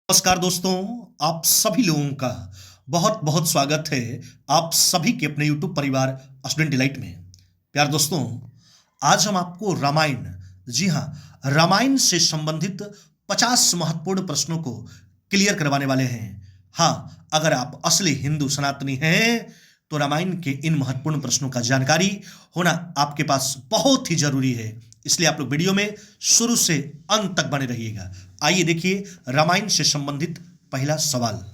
नमस्कार दोस्तों, आप सभी लोगों का बहुत बहुत स्वागत है आप सभी के अपने YouTube परिवार स्टूडेंट डिलाइट में। प्यार दोस्तों, आज हम आपको रामायण, जी हाँ, रामायण से संबंधित 50 महत्वपूर्ण प्रश्नों को क्लियर करवाने वाले हैं। हाँ, अगर आप असली हिंदू सनातनी हैं तो रामायण के इन महत्वपूर्ण प्रश्नों का जानकारी होना आपके पास बहुत ही जरूरी है। इसलिए आप लोग वीडियो में शुरू से अंत तक बने रहिएगा। आइए देखिए रामायण से संबंधित पहला सवाल।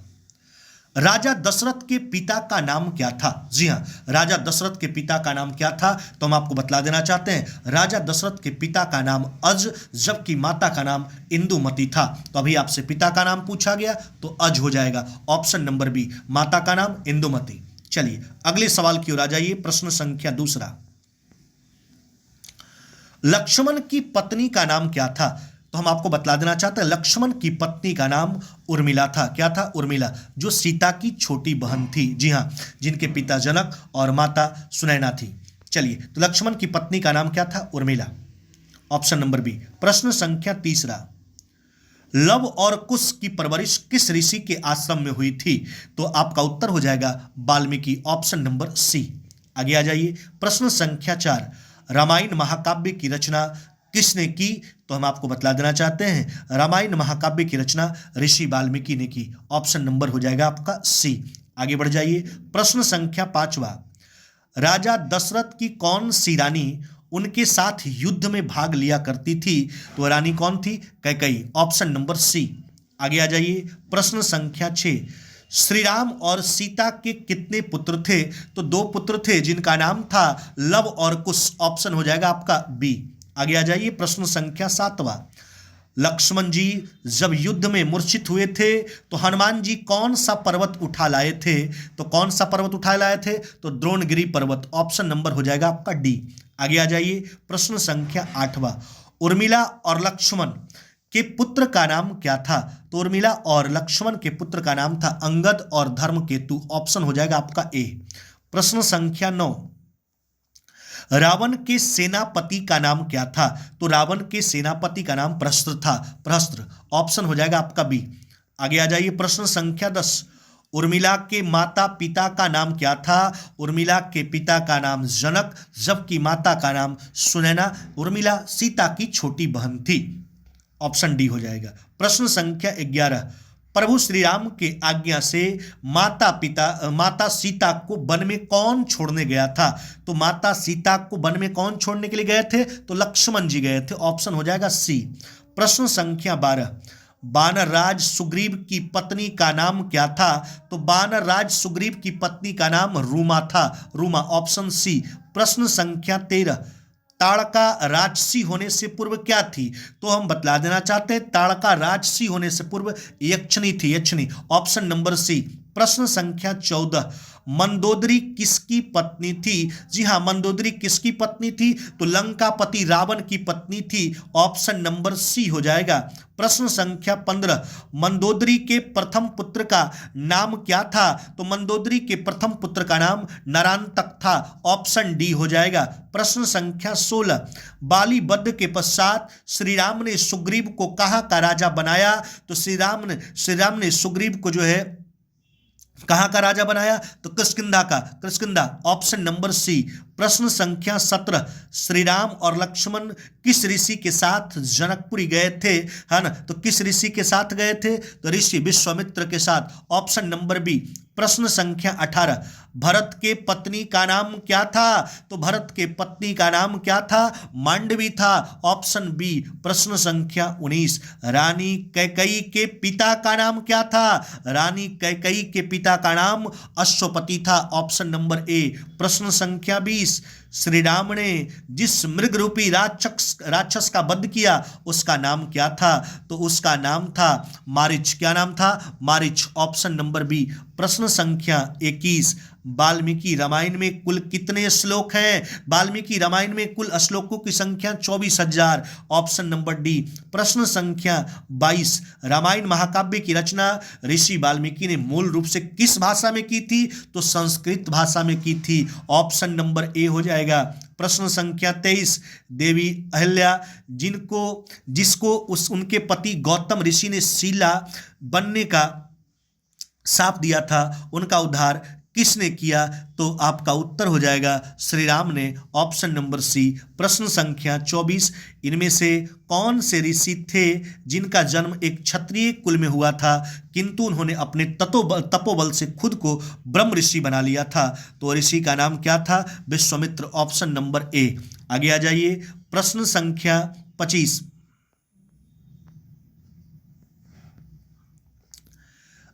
राजा दशरथ के पिता का नाम क्या था? जी हाँ, राजा दशरथ के पिता का नाम क्या था? तो हम आपको बतला देना चाहते हैं, राजा दशरथ के पिता का नाम अज, जबकि माता का नाम इंदुमती था। तो अभी आपसे पिता का नाम पूछा गया तो अज हो जाएगा, ऑप्शन नंबर बी, माता का नाम इंदुमती। चलिए अगले सवाल की ओर आ जाइए। प्रश्न संख्या दूसरा, लक्ष्मण की पत्नी का नाम क्या था? तो हम आपको बतला देना चाहते हैं, लक्ष्मण की पत्नी का नाम उर्मिला था। क्या था? उर्मिला, जो सीता की छोटी बहन थी। जी हाँ, जिनके पिता जनक और माता सुनैना थी। चलिए, तो लक्ष्मण की पत्नी का नाम क्या था? Urmila, option number B. प्रश्न संख्या तीसरा, लव और कुश की परवरिश किस ऋषि के आश्रम में हुई थी? तो आपका उत्तर हो जाएगा वाल्मीकि, ऑप्शन नंबर सी। आगे आ जाइए। प्रश्न संख्या 4, रामायण महाकाव्य की रचना किसने की? तो हम आपको बतला देना चाहते हैं, रामायण महाकाव्य की रचना ऋषि वाल्मीकि ने की। ऑप्शन नंबर हो जाएगा आपका सी। आगे बढ़ जाइए। प्रश्न संख्या 5वां, राजा दशरथ की कौन सी रानी उनके साथ युद्ध में भाग लिया करती थी? तो रानी कौन थी? Kaikeyi, option number C. आगे आ जाइए। प्रश्न संख्या 6, श्री राम और सीता के कितने पुत्र थे? तो 2 पुत्र थे जिनका नाम था लव और कुश, ऑप्शन हो जाएगा आपका बी। आगे आ जाइए। प्रश्न संख्या 7वां, लक्ष्मण जी जब युद्ध में मूर्छित हुए थे तो हनुमान जी कौन सा पर्वत उठा लाए थे? तो कौन सा पर्वत उठा लाए थे? तो द्रोणगिरी पर्वत, ऑप्शन नंबर हो जाएगा आपका डी। आगे आ जाइए। प्रश्न संख्या 8वां, उर्मिला और लक्ष्मण के पुत्र का नाम क्या था? तो उर्मिला और लक्ष्मण के पुत्र का नाम था अंगद और धर्मकेतु, ऑप्शन हो जाएगा आपका ए। प्रश्न संख्या 9, रावण के सेनापति का नाम क्या था? तो रावण के सेनापति का नाम प्रहस्त्र था, प्रहस्त्र, ऑप्शन हो जाएगा आपका बी। आगे आ जाइए। प्रश्न संख्या 10, उर्मिला के माता पिता का नाम क्या था? उर्मिला के पिता का नाम जनक, जबकि माता का नाम सुनैना। उर्मिला सीता की छोटी बहन थी, ऑप्शन डी हो जाएगा। प्रश्न संख्या 11, प्रभु श्री राम के आज्ञा से माता सीता को वन में कौन छोड़ने गया था? तो माता सीता को वन में कौन छोड़ने के लिए गए थे? तो लक्ष्मण जी गए थे, ऑप्शन हो जाएगा सी। प्रश्न संख्या 12, वानर राज सुग्रीव की पत्नी का नाम क्या था? तो वानर राज सुग्रीव की पत्नी का नाम रूमा था, रूमा, ऑप्शन सी। प्रश्न संख्या 13, ताड़का राजसी होने से पूर्व क्या थी? तो हम बतला देना चाहते हैं, ताड़का राजसी होने से पूर्व यक्षिणी थी, यक्षिणी, ऑप्शन नंबर सी। प्रश्न संख्या 14, मंदोदरी किसकी पत्नी थी? जी हां, मंदोदरी किसकी पत्नी थी? तो लंकापति रावण की पत्नी थी, ऑप्शन नंबर सी हो जाएगा। प्रश्न संख्या 15, मंदोदरी के प्रथम पुत्र का नाम क्या था? तो मंदोदरी के प्रथम पुत्र का नाम नरांतक था, ऑप्शन डी हो जाएगा। प्रश्न संख्या 16, बाली वध के पश्चात श्री राम ने सुग्रीव को कहाँ का राजा बनाया? तो श्री राम ने सुग्रीव को जो है कहाँ का राजा बनाया? तो किष्किंधा का, किष्किंधा, ऑप्शन नंबर सी। प्रश्न संख्या 17, श्री राम और लक्ष्मण किस ऋषि के साथ जनकपुरी गए थे? है ना, तो किस ऋषि के साथ गए थे? तो ऋषि विश्वामित्र के साथ, ऑप्शन नंबर बी। प्रश्न संख्या 18, भरत के पत्नी का नाम क्या था? तो भरत के पत्नी का नाम क्या था? मांडवी था, ऑप्शन बी। प्रश्न संख्या 19, रानी कैकेयी के पिता का नाम क्या था? रानी कैकेयी के पिता का नाम अश्वपति था, ऑप्शन नंबर ए। प्रश्न संख्या 20, श्री राम ने जिस मृग रूपी राक्षस का वध किया उसका नाम क्या था? तो उसका नाम था मारीच। क्या नाम था? Maricha, option number B. प्रश्न संख्या 21, वाल्मीकि रामायण में कुल कितने श्लोक हैं? वाल्मीकि रामायण में कुल श्लोकों की संख्या 24,000, ऑप्शन नंबर डी। प्रश्न संख्या 22, रामायण महाकाव्य की रचना ऋषि वाल्मीकि ने मूल रूप से किस भाषा में की थी? तो संस्कृत भाषा में की थी, ऑप्शन नंबर ए हो जाएगा। जाएगा। प्रश्न संख्या 23, देवी अहिल्या जिसको उनके पति गौतम ऋषि ने शीला बनने का शाप दिया था, उनका उद्धार किसने किया? तो आपका उत्तर हो जाएगा श्री राम ने, ऑप्शन नंबर सी। प्रश्न संख्या 24, इनमें से कौन से ऋषि थे जिनका जन्म एक क्षत्रिय कुल में हुआ था किंतु उन्होंने अपने तपोबल से खुद को ब्रह्म ऋषि बना लिया था? तो ऋषि का नाम क्या था? Vishwamitra, option number A. आगे आ जाइए, प्रश्न संख्या 25,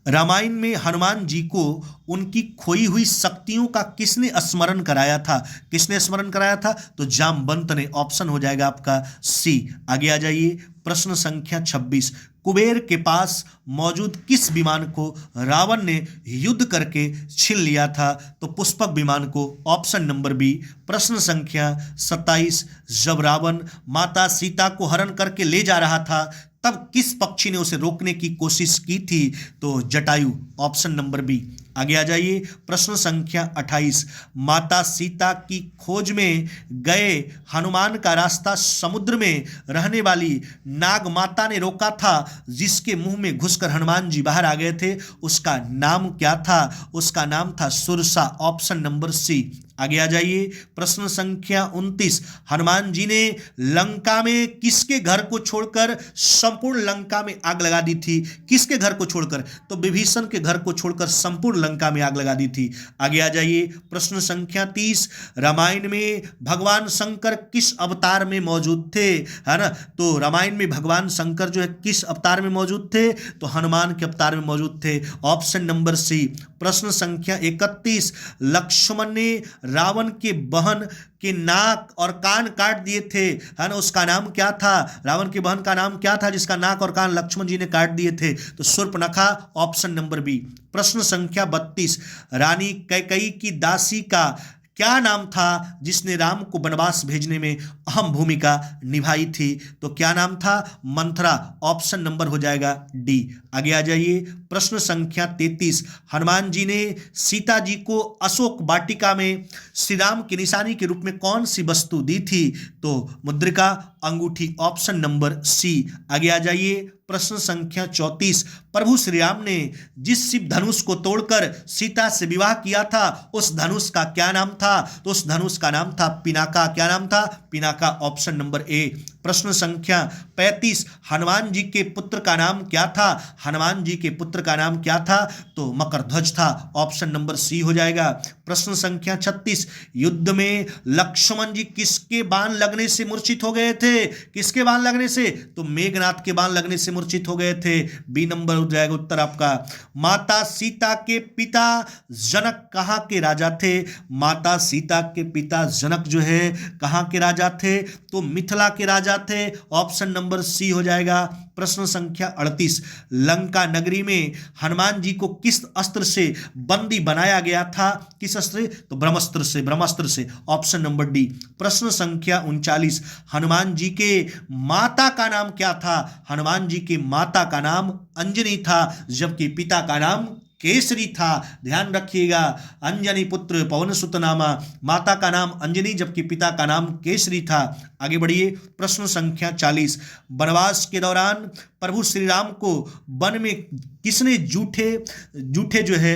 रामायण में हनुमान जी को उनकी खोई हुई शक्तियों का किसने स्मरण कराया था? किसने स्मरण कराया था? तो जामवंत ने, ऑप्शन हो जाएगा आपका सी। आगे आ जाइए, प्रश्न संख्या 26, कुबेर के पास मौजूद किस विमान को रावण ने युद्ध करके छीन लिया था? तो पुष्पक विमान को, ऑप्शन नंबर बी। प्रश्न संख्या 27, जब रावण माता सीता को हरण करके ले जा रहा था तब किस पक्षी ने उसे रोकने की कोशिश की थी? तो जटायु, ऑप्शन नंबर बी। आगे आ जाइए, प्रश्न संख्या 28, माता सीता की खोज में गए हनुमान का रास्ता समुद्र में रहने वाली नाग माता ने रोका था, जिसके मुंह में घुसकर हनुमान जी बाहर आ गए थे, उसका नाम क्या था? उसका नाम था सुरसा, ऑप्शन नंबर सी। आगे आ जाइए, प्रश्न संख्या 29, हनुमान जी ने लंका में किसके घर को छोड़कर संपूर्ण लंका में आग लगा दी थी? किसके घर को छोड़कर? तो विभीषण के घर को छोड़कर संपूर्ण लंका में आग लगा दी थी। आगे आ जाइए, प्रश्न संख्या 30, रामायण में भगवान शंकर किस अवतार में मौजूद थे? है ना, तो रामायण में भगवान शंकर जो है किस अवतार में मौजूद थे? तो हनुमान के अवतार में मौजूद थे, ऑप्शन नंबर सी। प्रश्न संख्या 31, लक्ष्मण ने रावण के बहन के नाक और कान काट दिए थे, है ना, उसका नाम क्या था? रावण के बहन का नाम क्या था जिसका नाक और कान लक्ष्मण जी ने काट दिए थे? तो शूर्पणखा, ऑप्शन नंबर बी। प्रश्न संख्या 32, रानी कैकेयी की दासी का क्या नाम था जिसने राम को वनवास भेजने में अहम भूमिका निभाई थी? तो क्या नाम था? मंथरा, ऑप्शन नंबर हो जाएगा डी। आगे आ जाइए, प्रश्न संख्या 33, हनुमान जी ने सीता जी को अशोक वाटिका में श्री राम की निशानी के रूप में कौन सी वस्तु दी थी? तो मुद्रिका, अंगूठी, ऑप्शन नंबर सी। आगे आ जाइए, प्रश्न संख्या 34, प्रभु श्री राम ने जिस शिव धनुष को तोड़कर सीता से विवाह किया था उस धनुष का क्या नाम था? तो उस धनुष का नाम था पिनाका। क्या नाम था? Pinaka, option number A. प्रश्न संख्या 35, हनुमान जी के पुत्र का नाम क्या था? हनुमान जी के पुत्र का नाम क्या था? तो मकरध्वज था, ऑप्शन नंबर सी हो जाएगा। प्रश्न संख्या 36, युद्ध में लक्ष्मण जी किसके बाण लगने से मूर्छित हो गए थे? किसके बाण लगने से? तो मेघनाथ के बाण लगने से मूर्छित हो गए थे, बी नंबर हो जाएगा उत्तर आपका। माता सीता के पिता जनक कहाँ के राजा थे? माता सीता के पिता जनक जो है कहाँ के राजा थे? तो मिथिला के राजा थे, ऑप्शन नंबर सी हो जाएगा। प्रश्न संख्या 38, लंका नगरी में हनुमान जी को किस अस्त्र से बंदी बनाया गया था? किस अस्त्र? तो ब्रह्मास्त्र से, ब्रह्मास्त्र से, ऑप्शन नंबर डी। प्रश्न संख्या 39, हनुमान जी के माता का नाम क्या था? हनुमान जी के माता का नाम अंजनी था, जबकि पिता का नाम केसरी था। ध्यान रखिएगा, अंजनी पुत्र पवन सुत नामा, माता का नाम अंजनी जबकि पिता का नाम केसरी था। आगे बढ़िए, प्रश्न संख्या 40, वनवास के दौरान प्रभु श्री राम को वन में किसने जूठे जो है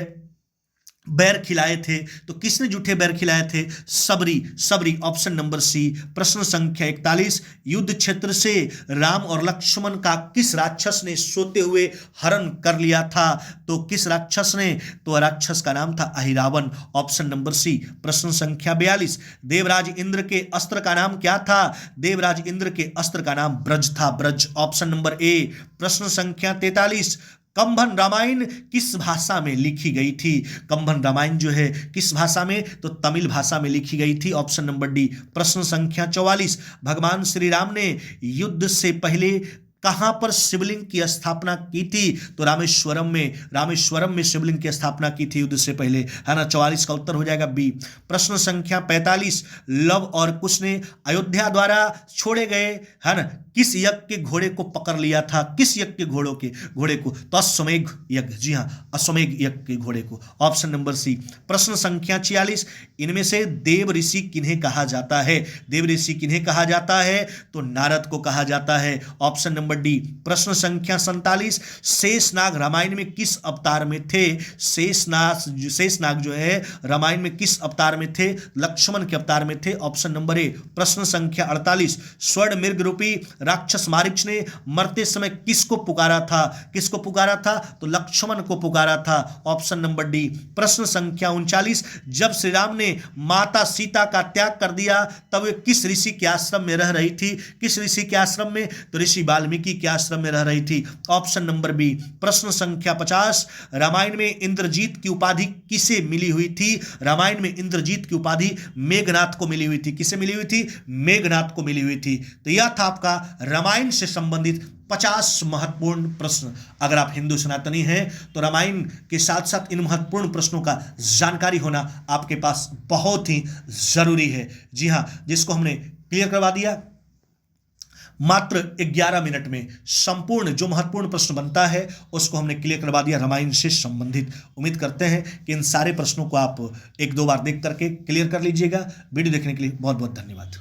बैर खिलाए थे? तो किसने जूठे बैर खिलाए थे? सबरी, ऑप्शन नंबर सी। प्रश्न संख्या 41, युद्ध क्षेत्र से राम और लक्ष्मण का किस राक्षस ने सोते हुए हरण कर लिया था? तो किस राक्षस ने? तो राक्षस का नाम था अहिरावण, ऑप्शन नंबर सी। प्रश्न संख्या 42, देवराज इंद्र के अस्त्र का नाम क्या था? देवराज इंद्र के अस्त्र का नाम ब्रज था, ब्रज, ऑप्शन नंबर ए। प्रश्न संख्या 43, कंभन रामायण किस भाषा में लिखी गई थी? कंभन रामायण जो है किस भाषा में? तो तमिल भाषा में लिखी गई थी, ऑप्शन नंबर डी। प्रश्न संख्या 44, भगवान श्री राम ने युद्ध से पहले कहां पर शिवलिंग की स्थापना की थी? तो रामेश्वरम में शिवलिंग की स्थापना की थी युद्ध से पहले, है ना। 44 का उत्तर हो जाएगा बी। प्रश्न संख्या 45, लव और कुश ने अयोध्या द्वारा छोड़े गए, है ना, किस यज्ञ के घोड़े को पकड़ लिया था? किस यज्ञ के घोड़े को? तो अश्वमेघ यज्ञ, जी हां, अश्वमेघ यज्ञ के घोड़े को। Option number C. प्रश्न संख्या 46, इनमें से देव ऋषि किन्हें कहा जाता है? देव ऋषि किन्हें कहा जाता है? तो नारद को कहा जाता है। Option number D. प्रश्न संख्या 47, शेषनाग रामायण में किस अवतार में थे? शेषनाग जो है रामायण में किस अवतार में थे? लक्ष्मण के अवतार में थे। Option number A. प्रश्न संख्या 48, स्वर्ण मृग रूपी राक्षस मारीच ने मरते समय किसको पुकारा था? किसको पुकारा था? तो लक्ष्मण को पुकारा था। Option number D. प्रश्न संख्या 39, जब श्री राम ने माता सीता का त्याग कर दिया तब वे किस ऋषि के आश्रम में रह रही थी? किस ऋषि के आश्रम में? तो ऋषि वाल्मीकि के आश्रम में रह रही थी। Option number B. प्रश्न संख्या 50, रामायण में इंद्रजीत की उपाधि किसे मिली हुई थी? रामायण में इंद्रजीत की उपाधि मेघनाथ को मिली हुई थी। किसे मिली हुई थी? मेघनाथ को मिली हुई थी। तो यह था आपका रामायण से संबंधित 50 महत्वपूर्ण प्रश्न। अगर आप हिंदू सनातनी हैं तो रामायण के साथ साथ इन महत्वपूर्ण प्रश्नों का जानकारी होना आपके पास बहुत ही जरूरी है। जी हां, जिसको हमने क्लियर करवा दिया मात्र 11 मिनट में। संपूर्ण जो महत्वपूर्ण प्रश्न बनता है उसको हमने क्लियर करवा दिया रामायण से संबंधित। उम्मीद करते हैं कि इन सारे प्रश्नों को आप 1-2 बार देख करके क्लियर कर लीजिएगा। वीडियो देखने के लिए बहुत बहुत धन्यवाद।